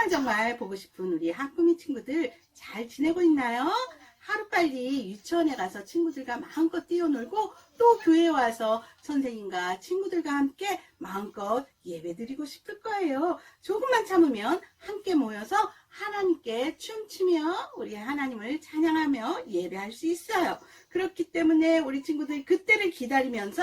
정말 보고 싶은 우리 하꾸미 친구들 잘 지내고 있나요? 하루빨리 유치원에 가서 친구들과 마음껏 뛰어놀고 또 교회에 와서 선생님과 친구들과 함께 마음껏 예배드리고 싶을 거예요. 조금만 참으면 함께 모여서 하나님께 춤추며 우리 하나님을 찬양하며 예배할 수 있어요. 그렇기 때문에 우리 친구들 그때를 기다리면서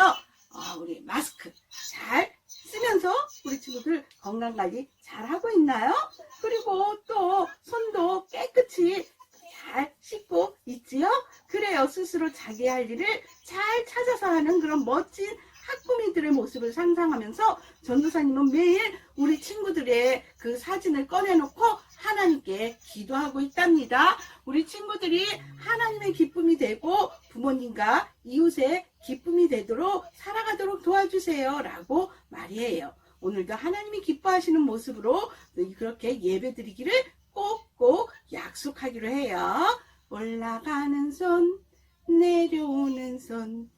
우리 마스크 잘 쓰면서 우리 친구들 건강관리 잘 하고 있나요? 그리고 또 손도 깨끗이 잘 씻고 있지요? 그래요. 스스로 자기 할 일을 잘 찾아서 하는 그런 멋진 학부미들의 모습을 상상하면서 전도사님은 매일 우리 친구들의 그 사진을 꺼내놓고 하나님께 기도하고 있답니다. 우리 친구들이 하나님의 기쁨이 되고 부모님과 이웃의 기쁨이 되도록 살아가도록 도와주세요 라고 말이에요. 오늘도 하나님이 기뻐하시는 모습으로 그렇게 예배드리기를 꼭꼭 약속하기로 해요. 올라가는 손, 내려오는 손,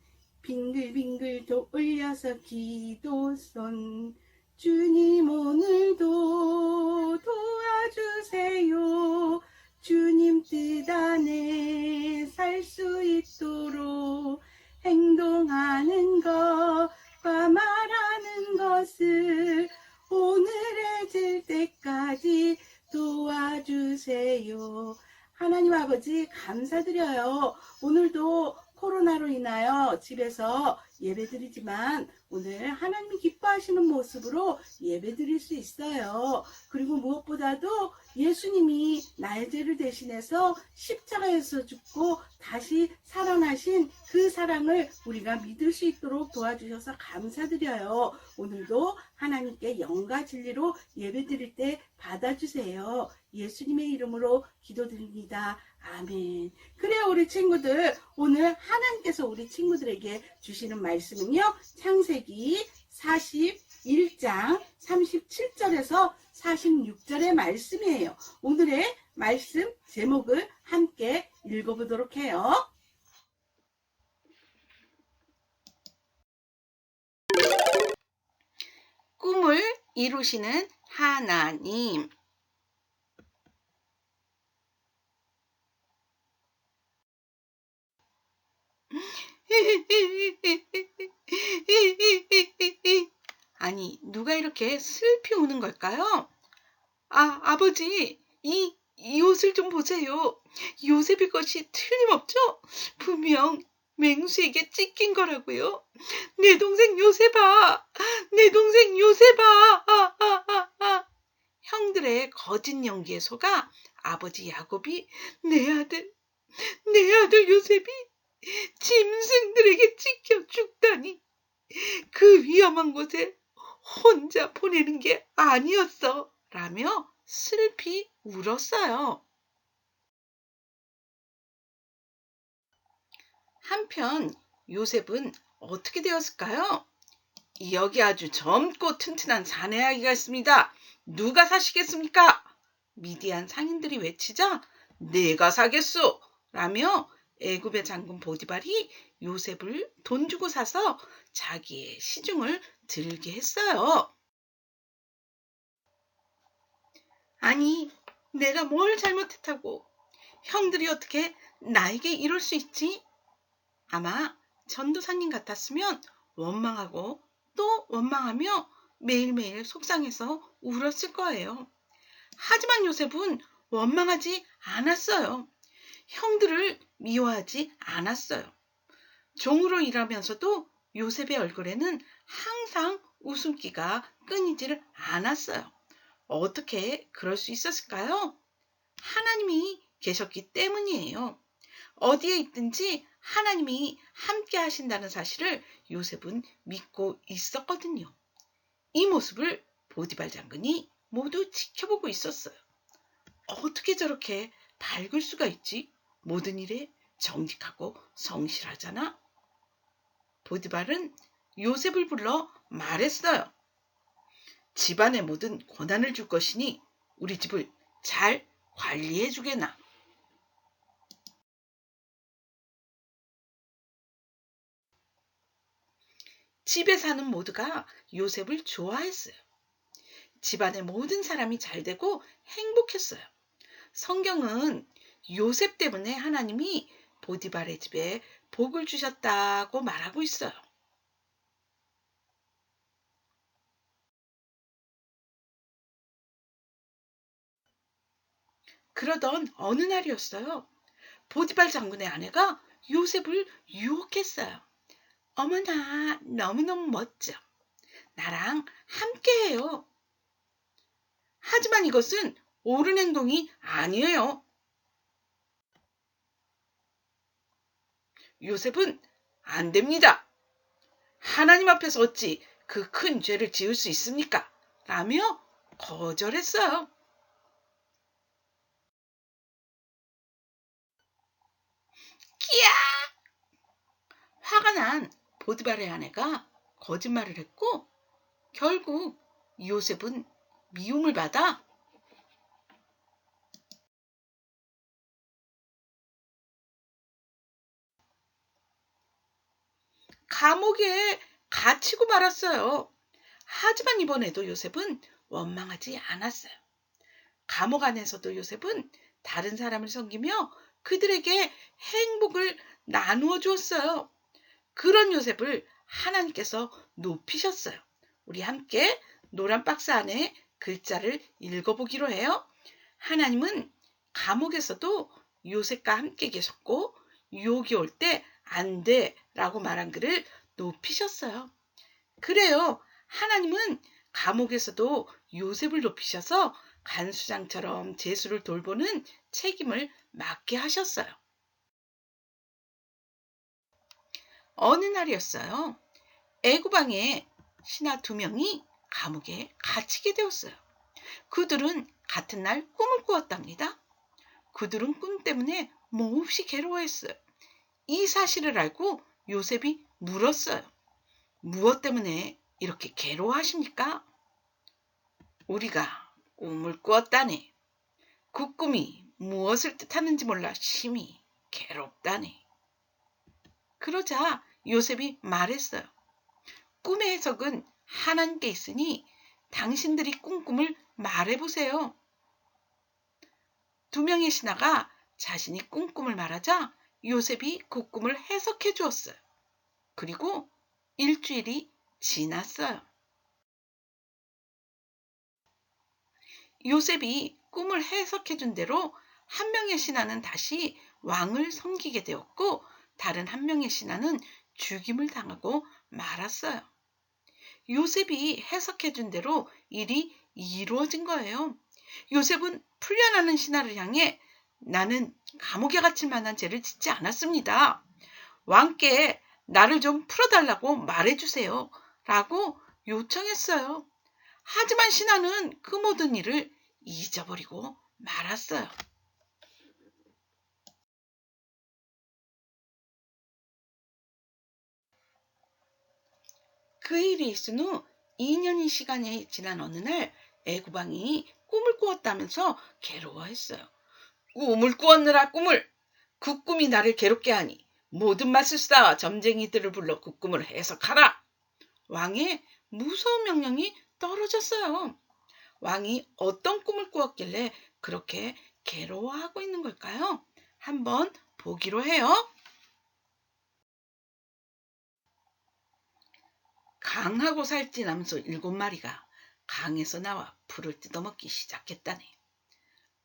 빙글빙글 올려서 기도손. 주님 오늘도 도와주세요. 주님 뜻 안에 살 수 있도록 행동하는 것과 말하는 것을 오늘해질 때까지 도와주세요. 하나님 아버지 감사드려요. 오늘도 코로나로 인하여 집에서 예배드리지만 오늘 하나님이 기뻐하시는 모습으로 예배드릴 수 있어요. 그리고 무엇보다도 예수님이 나의 죄를 대신해서 십자가에서 죽고 다시 살아나신 그 사랑을 우리가 믿을 수 있도록 도와주셔서 감사드려요. 오늘도 하나님께 영과 진리로 예배드릴 때 받아주세요. 예수님의 이름으로 기도드립니다. 아멘. 그래요, 우리 친구들. 오늘 하나님께서 우리 친구들에게 주시는 말씀은요. 창세기 41장 37절에서 46절의 말씀이에요. 오늘의 말씀 제목을 함께 읽어보도록 해요. 꿈을 이루시는 하나님. 아니, 누가 이렇게 슬피 우는 걸까요? 아버지, 이 옷을 좀 보세요. 요셉의 것이 틀림없죠? 분명 맹수에게 찢긴 거라고요. 내 동생 요셉아, 내 동생 요셉아. 형들의 거짓 연기에 속아 아버지 야곱이 내 아들 요셉이 짐승들에게 찢겨 죽다니. 그 위험한 곳에 혼자 보내는 게 아니었어 라며 슬피 울었어요. 한편 요셉은 어떻게 되었을까요? 여기 아주 젊고 튼튼한 사내 아기가 있습니다. 누가 사시겠습니까? 미디안 상인들이 외치자 내가 사겠소 라며 애굽의 장군 보디발이 요셉을 돈 주고 사서 자기의 시중을 들게 했어요. 아니, 내가 뭘 잘못했다고 형들이 어떻게 나에게 이럴 수 있지? 아마 전도사님 같았으면 원망하고 또 원망하며 매일매일 속상해서 울었을 거예요. 하지만 요셉은 원망하지 않았어요. 형들을 미워하지 않았어요. 종으로 일하면서도 요셉의 얼굴에는 항상 웃음기가 끊이질 않았어요. 어떻게 그럴 수 있었을까요? 하나님이 계셨기 때문이에요. 어디에 있든지 하나님이 함께 하신다는 사실을 요셉은 믿고 있었거든요. 이 모습을 보디발 장군이 모두 지켜보고 있었어요. 어떻게 저렇게 밝을 수가 있지? 모든 일에 정직하고 성실하잖아. 보디발은 요셉을 불러 말했어요. 집안의 모든 고난을 줄 것이니 우리 집을 잘 관리해 주게나. 집에 사는 모두가 요셉을 좋아했어요. 집안의 모든 사람이 잘 되고 행복했어요. 성경은 요셉 때문에 하나님이 보디발의 집에 복을 주셨다고 말하고 있어요. 그러던 어느 날이었어요. 보디발 장군의 아내가 요셉을 유혹했어요. 어머나, 너무너무 멋져. 나랑 함께해요. 하지만 이것은 옳은 행동이 아니에요. 요셉은 안 됩니다. 하나님 앞에서 어찌 그 큰 죄를 지을 수 있습니까? 라며 거절했어요. 끼야! 화가 난 보디발의 아내가 거짓말을 했고 결국 요셉은 미움을 받아 감옥에 갇히고 말았어요. 하지만 이번에도 요셉은 원망하지 않았어요. 감옥 안에서도 요셉은 다른 사람을 섬기며 그들에게 행복을 나누어 주었어요. 그런 요셉을 하나님께서 높이셨어요. 우리 함께 노란 박스 안에 글자를 읽어보기로 해요. 하나님은 감옥에서도 요셉과 함께 계셨고 유혹이 올 때 안 돼 라고 말한 그를 높이셨어요. 그래요. 하나님은 감옥에서도 요셉을 높이셔서 간수장처럼 제수를 돌보는 책임을 맡게 하셨어요. 어느 날이었어요. 애굽왕의 신하 2명이 감옥에 갇히게 되었어요. 그들은 같은 날 꿈을 꾸었답니다. 그들은 꿈 때문에 몹시 괴로워했어요. 이 사실을 알고 요셉이 물었어요. 무엇 때문에 이렇게 괴로워하십니까? 우리가 꿈을 꾸었다네. 그 꿈이 무엇을 뜻하는지 몰라 심히 괴롭다네. 그러자 요셉이 말했어요. 꿈의 해석은 하나님께 있으니 당신들이 꾼 꿈을 말해보세요. 2명의 신하가 자신이 꾼 꿈을 말하자 요셉이 그 꿈을 해석해 주었어요. 그리고 일주일이 지났어요. 요셉이 꿈을 해석해 준 대로 한 명의 신하는 다시 왕을 섬기게 되었고 다른 한 명의 신하는 죽임을 당하고 말았어요. 요셉이 해석해 준 대로 일이 이루어진 거예요. 요셉은 풀려나는 신하를 향해 나는 감옥에 갇힐 만한 죄를 짓지 않았습니다. 왕께 나를 좀 풀어달라고 말해주세요. 라고 요청했어요. 하지만 신하는 그 모든 일을 잊어버리고 말았어요. 그 일이 있은 후 2년의 시간이 지난 어느 날 애굽왕이 꿈을 꾸었다면서 괴로워했어요. 꿈을 꾸었느라 꿈을! 그 꿈이 나를 괴롭게 하니 모든 마술사와 점쟁이들을 불러 그 꿈을 해석하라! 왕의 무서운 명령이 떨어졌어요. 왕이 어떤 꿈을 꾸었길래 그렇게 괴로워하고 있는 걸까요? 한번 보기로 해요. 강하고 살찐 암소 7마리가 강에서 나와 풀을 뜯어먹기 시작했다네.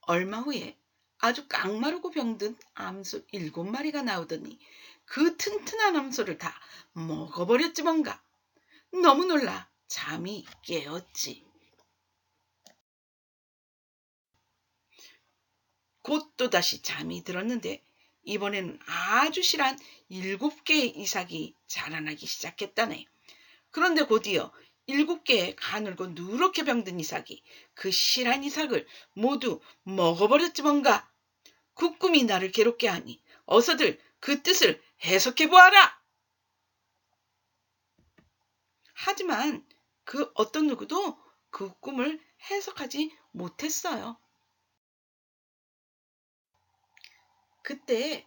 얼마 후에 아주 깡마르고 병든 암소 7마리가 나오더니 그 튼튼한 암소를 다 먹어버렸지 뭔가. 너무 놀라 잠이 깨었지. 곧 또다시 잠이 들었는데 이번에는 아주 실한 7개의 이삭이 자라나기 시작했다네. 그런데 곧이어 7개의 가늘고 누렇게 병든 이삭이 그 실한 이삭을 모두 먹어버렸지 뭔가. 그 꿈이 나를 괴롭게 하니 어서들 그 뜻을 해석해 보아라. 하지만 그 어떤 누구도 그 꿈을 해석하지 못했어요. 그때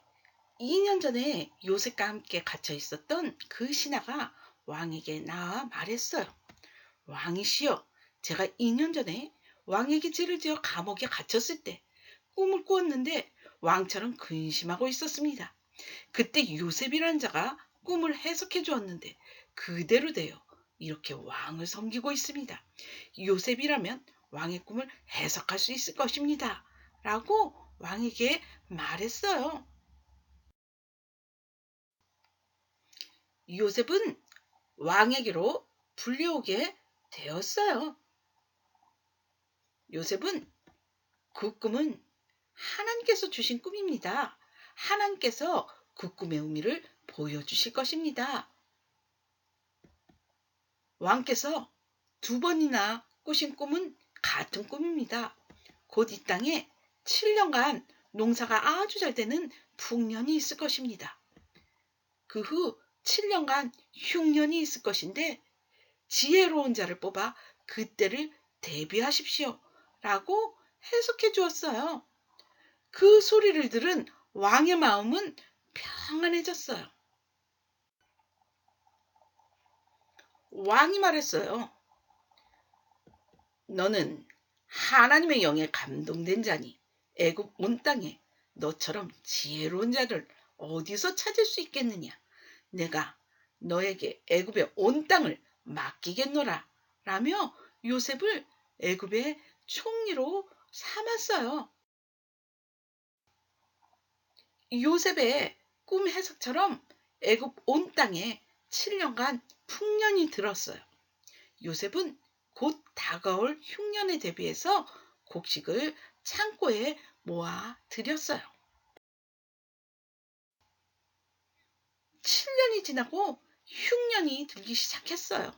2년 전에 요셉과 함께 갇혀 있었던 그 신하가 왕에게 나와 말했어요. 왕이시여, 제가 2년 전에 왕에게 죄를 지어 감옥에 갇혔을 때 꿈을 꾸었는데 왕처럼 근심하고 있었습니다. 그때 요셉이라는 자가 꿈을 해석해 주었는데 그대로 되어 이렇게 왕을 섬기고 있습니다. 요셉이라면 왕의 꿈을 해석할 수 있을 것입니다. 라고 왕에게 말했어요. 요셉은 왕에게로 불려오게 되었어요. 요셉은 그 꿈은 하나님께서 주신 꿈입니다. 하나님께서 그 꿈의 의미를 보여주실 것입니다. 왕께서 2번이나 꾸신 꿈은 같은 꿈입니다. 곧 이 땅에 7년간 농사가 아주 잘 되는 풍년이 있을 것입니다. 그 후 7년간 흉년이 있을 것인데 지혜로운 자를 뽑아 그때를 대비하십시오. 라고 해석해 주었어요. 그 소리를 들은 왕의 마음은 평안해졌어요. 왕이 말했어요. 너는 하나님의 영에 감동된 자니 애굽 온 땅에 너처럼 지혜로운 자를 어디서 찾을 수 있겠느냐. 내가 너에게 애굽의 온 땅을 맡기겠노라. 라며 요셉을 애굽의 총리로 삼았어요. 요셉의 꿈 해석처럼 애굽 온 땅에 7년간 풍년이 들었어요. 요셉은 곧 다가올 흉년에 대비해서 곡식을 창고에 모아 들였어요. 7년이 지나고 흉년이 들기 시작했어요.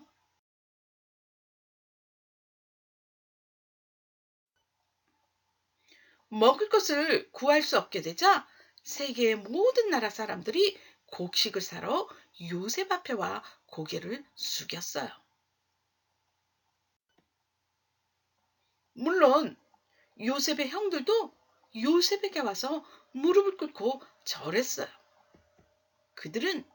먹을 것을 구할 수 없게 되자 세계의 모든 나라 사람들이 곡식을 사러 요셉 앞에 와 고개를 숙였어요. 물론 요셉의 형들도 요셉에게 와서 무릎을 꿇고 절했어요. 그들은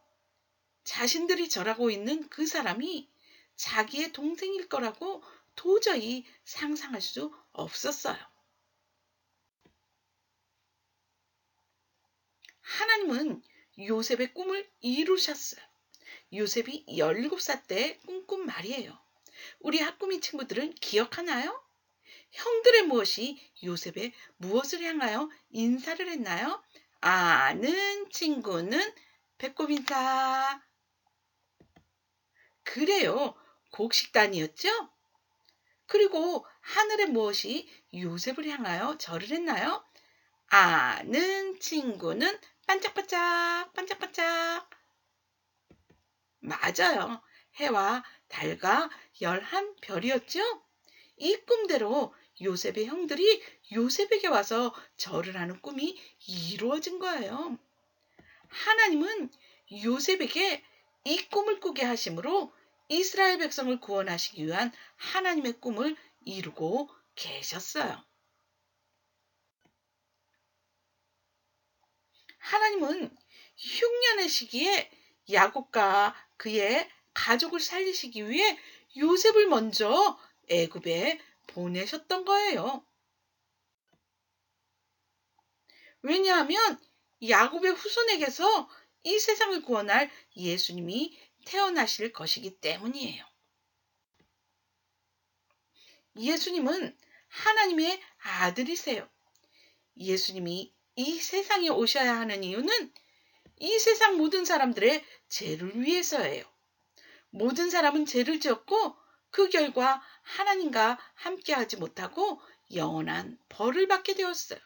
자신들이 절하고 있는 그 사람이 자기의 동생일 거라고 도저히 상상할 수 없었어요. 하나님은 요셉의 꿈을 이루셨어요. 요셉이 17살 때 꿈꾼 말이에요. 우리 학구미 친구들은 기억하나요? 형들의 무엇이 요셉의 무엇을 향하여 인사를 했나요? 아는 친구는 배꼽 인사. 그래요. 곡식단이었죠? 그리고 하늘의 무엇이 요셉을 향하여 절을 했나요? 아는 친구는 반짝반짝 반짝반짝. 맞아요. 해와 달과 11별이었죠? 이 꿈대로 요셉의 형들이 요셉에게 와서 절을 하는 꿈이 이루어진 거예요. 하나님은 요셉에게 이 꿈을 꾸게 하심으로 이스라엘 백성을 구원하시기 위한 하나님의 꿈을 이루고 계셨어요. 하나님은 흉년의 시기에 야곱과 그의 가족을 살리시기 위해 요셉을 먼저 애굽에 보내셨던 거예요. 왜냐하면 야곱의 후손에게서 이 세상을 구원할 예수님이 태어나실 것이기 때문이에요. 예수님은 하나님의 아들이세요. 예수님이 이 세상에 오셔야 하는 이유는 이 세상 모든 사람들의 죄를 위해서예요. 모든 사람은 죄를 지었고 그 결과 하나님과 함께하지 못하고 영원한 벌을 받게 되었어요.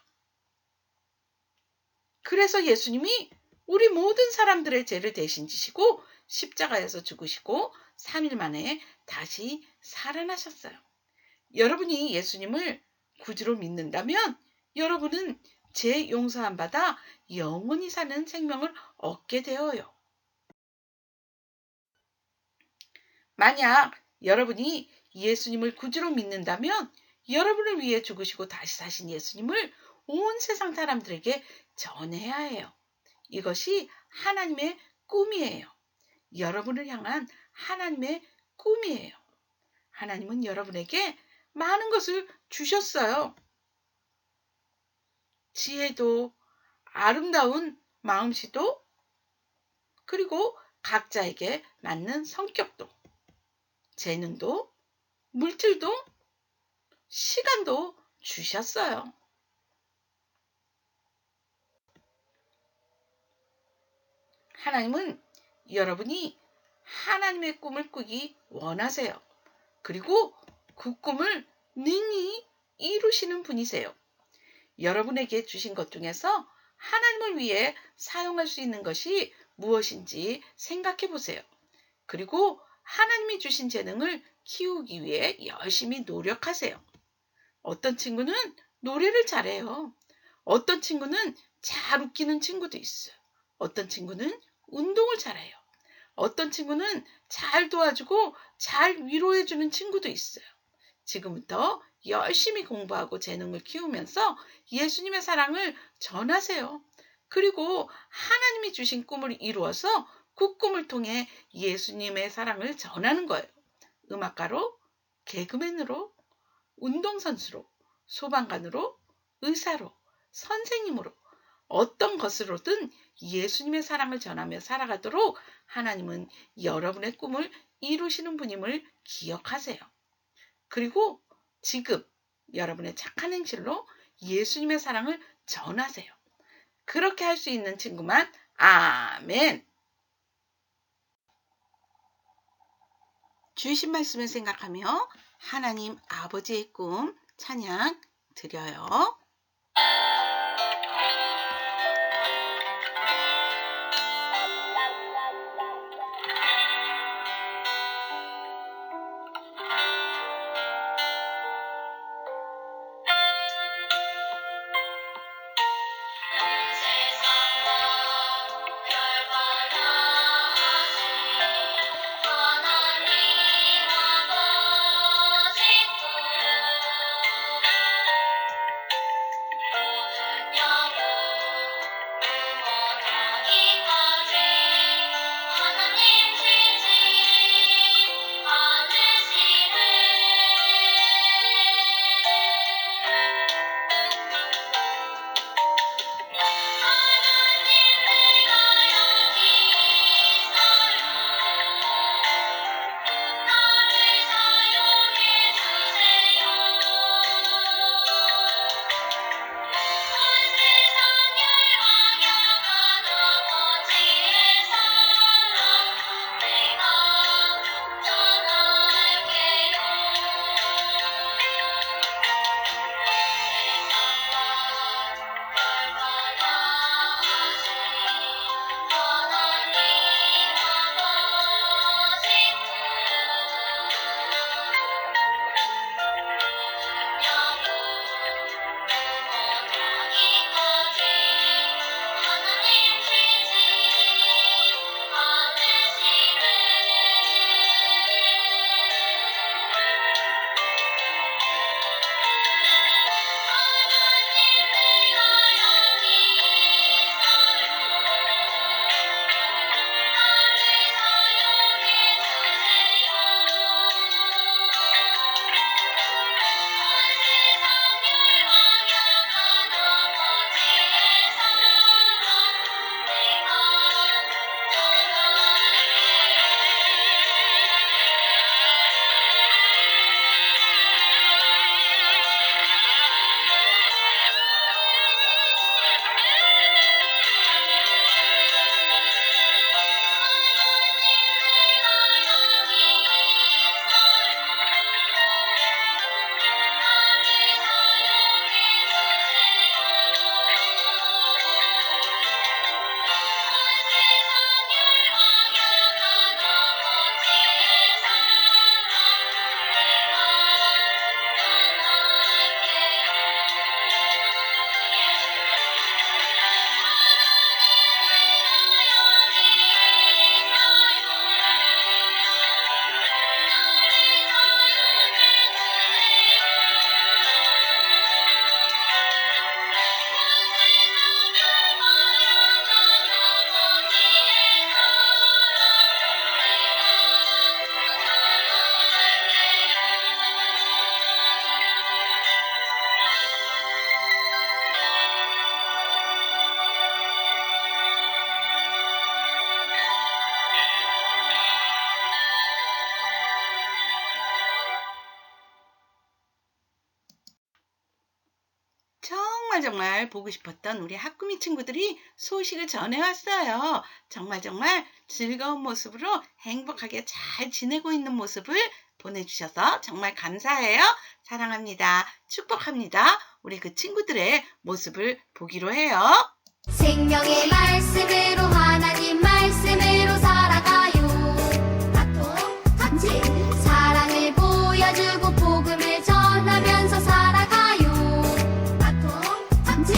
그래서 예수님이 우리 모든 사람들의 죄를 대신 지시고 십자가에서 죽으시고 3일 만에 다시 살아나셨어요. 여러분이 예수님을 구주로 믿는다면 여러분은 죄 용서함 받아 영원히 사는 생명을 얻게 되어요. 만약 여러분이 예수님을 구주로 믿는다면 여러분을 위해 죽으시고 다시 사신 예수님을 온 세상 사람들에게 전해야 해요. 이것이 하나님의 꿈이에요. 여러분을 향한 하나님의 꿈이에요. 하나님은 여러분에게 많은 것을 주셨어요. 지혜도, 아름다운 마음씨도, 그리고 각자에게 맞는 성격도, 재능도, 물질도, 시간도 주셨어요. 하나님은 여러분이 하나님의 꿈을 꾸기 원하세요. 그리고 그 꿈을 능히 이루시는 분이세요. 여러분에게 주신 것 중에서 하나님을 위해 사용할 수 있는 것이 무엇인지 생각해 보세요. 그리고 하나님이 주신 재능을 키우기 위해 열심히 노력하세요. 어떤 친구는 노래를 잘해요. 어떤 친구는 잘 웃기는 친구도 있어요. 어떤 친구는 운동을 잘해요. 어떤 친구는 잘 도와주고 잘 위로해주는 친구도 있어요. 지금부터 열심히 공부하고 재능을 키우면서 예수님의 사랑을 전하세요. 그리고 하나님이 주신 꿈을 이루어서 그 꿈을 통해 예수님의 사랑을 전하는 거예요. 음악가로, 개그맨으로, 운동선수로, 소방관으로, 의사로, 선생님으로, 어떤 것으로든 예수님의 사랑을 전하며 살아가도록 하나님은 여러분의 꿈을 이루시는 분임을 기억하세요. 그리고 지금 여러분의 착한 행실로 예수님의 사랑을 전하세요. 그렇게 할 수 있는 친구만 아멘. 주신 말씀을 생각하며 하나님 아버지의 꿈 찬양 드려요. 정말 보고 싶었던 우리 하꾸미 친구들이 소식을 전해왔어요. 정말 즐거운 모습으로 행복하게 잘 지내고 있는 모습을 보내주셔서 정말 감사해요. 사랑합니다. 축복합니다. 우리 그 친구들의 모습을 보기로 해요. 생명의 말씀으로 하나님 말씀으로 살아가요. 같이 사랑을 보여주고 복음을 전하면서 살아가요. 같이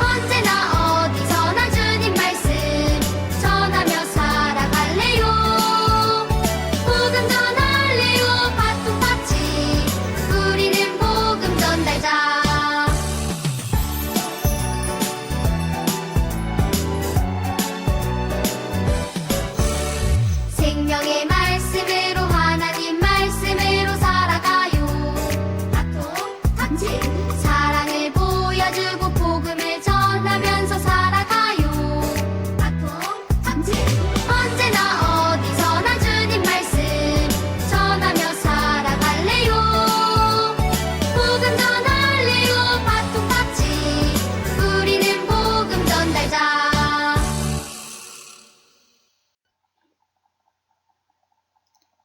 언제나 어디서나 주님 말씀 전하며 살아갈래요. 복음 전할래요. 바통같이 우리는 복음 전달자. 생명의 말씀으로 하나님 말씀으로 살아가요. 같이 사랑을 보여주고 복음을 전하면서 살아가요. 같이 언제나 어디서나 주님 말씀 전하며 살아갈래요. 복음 전할래요. 바통같이 우리는 복음 전달자.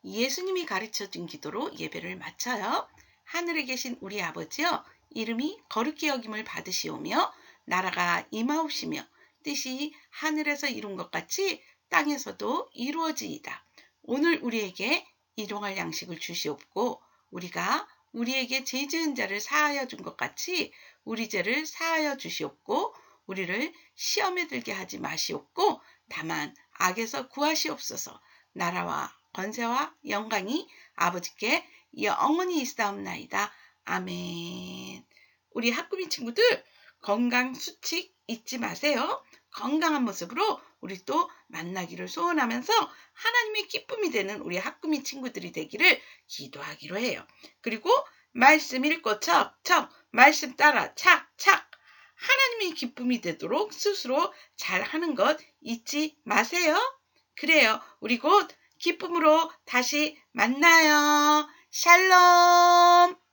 예수님이 가르쳐준 기도로 예배를 마쳐요. 하늘에 계신 우리 아버지여, 이름이 거룩히 여김을 받으시오며 나라가 임하옵시며 뜻이 하늘에서 이룬 것 같이 땅에서도 이루어지이다. 오늘 우리에게 일용할 양식을 주시옵고 우리가 우리에게 죄 지은 자를 사하여 준 것 같이 우리 죄를 사하여 주시옵고 우리를 시험에 들게 하지 마시옵고 다만 악에서 구하시옵소서. 나라와 권세와 영광이 아버지께 영원히 있사옵나이다. 아멘. 우리 하꾸미 친구들 건강 수칙 잊지 마세요. 건강한 모습으로 우리 또 만나기를 소원하면서 하나님의 기쁨이 되는 우리 하꾸미 친구들이 되기를 기도하기로 해요. 그리고 말씀 읽고 척척, 말씀 따라 착착. 하나님의 기쁨이 되도록 스스로 잘하는 것 잊지 마세요. 그래요. 우리 곧 기쁨으로 다시 만나요. 샬롬.